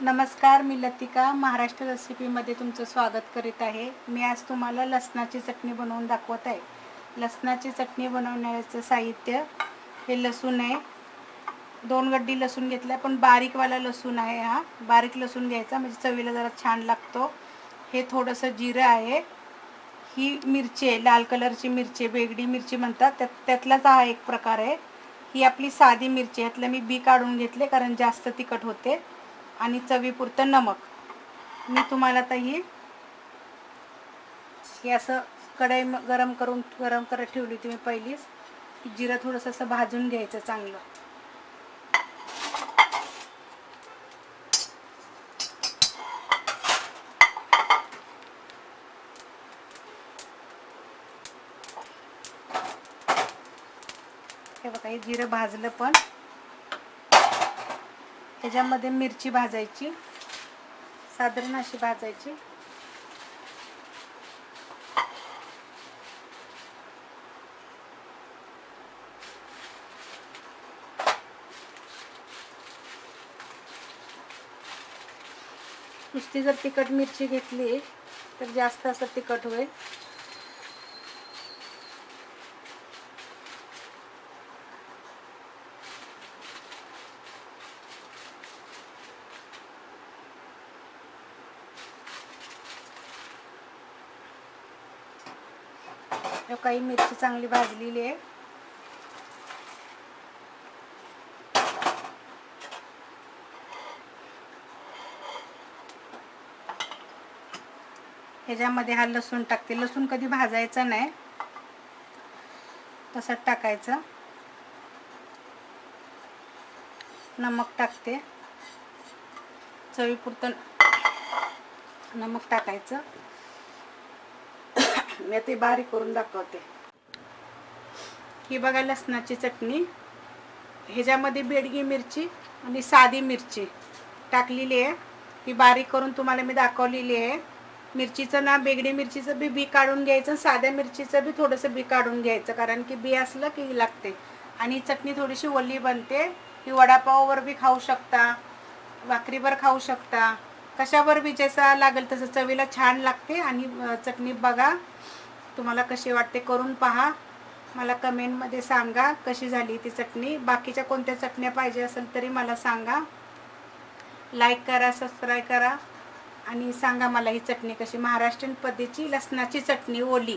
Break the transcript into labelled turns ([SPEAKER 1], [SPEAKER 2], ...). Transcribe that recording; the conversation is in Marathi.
[SPEAKER 1] नमस्कार, मी लतिका महाराष्ट्र रेसिपीमध्ये तुमचं स्वागत करीत आहे. मी आज तुम्हाला लसणाची चटणी बनवून दाखवत आहे. लसणाची चटणी बनवण्याचं साहित्य हे लसूण आहे. 2 गड्डी लसूण घेतला, पण बारीकवाला लसूण आहे. हा बारीक लसूण घ्यायचा म्हणजे चवीला जरा छान लागतो. हे थोडंसं जिरं आहे. ही मिरची आहे, लाल कलरची मिरची, बेगडी मिरची म्हणतात, त्यातलाच हा एक प्रकार आहे. ही आपली साधी मिरची, यातलं मी बी काढून घेतले कारण जास्त तिखट होते. आणि चवीपुरतं नमक. मी तुम्हाला आता हे असं कढई गरम करत ठेवली होती मी पहिलीच. जिरं थोडंसं असं भाजून घ्यायचं चांगलं. हे बघा, हे जिरं भाजलं, पण ह्याच्यामध्ये मिरची भाजायची, साधारण अशी भाजायची. नुसती जर तिखट मिरची घेतली तर जास्त असं तिखट होईल. काही मिरची चांगली भाजलेली आहे. ह्याच्यामध्ये हा लसूण टाकते. लसूण कधी भाजायचा नाही, तसंच टाकायचं. नमक टाकते, चवीपुरतं नमक टाकायचं. मी ते बारीक करून दाखवते. ही बघा लसणाची चटणी. ह्याच्यामध्ये बेडगी मिरची आणि साधी मिरची टाकलेली आहे. ही बारीक करून तुम्हाला मी दाखवलेली आहे. मिरचीचं ना, बेगडी मिरचीचं बी काढून घ्यायचं, साध्या मिरचीचं बी थोडंसं बी काढून घ्यायचं, कारण की बी असलं की लागते. आणि चटणी थोडीशी ओली बनते. ही वडापाववर बी खाऊ शकता, भाकरीवर खाऊ शकता, कशावर बी जसा लागेल तसं चवीला छान लागते. आणि चटणी बघा, तुम्हाला कशी वाटते करून पहा. मला कमेंटमध्ये सांगा कशी झाली ती चटणी. बाकीच्या कोणत्या चटण्या पाहिजे असेल तरी मला सांगा. लाईक करा, सबस्क्राईब करा आणि सांगा मला ही चटणी कशी. महाराष्ट्रीयन पद्धतीची लसणाची चटणी ओली.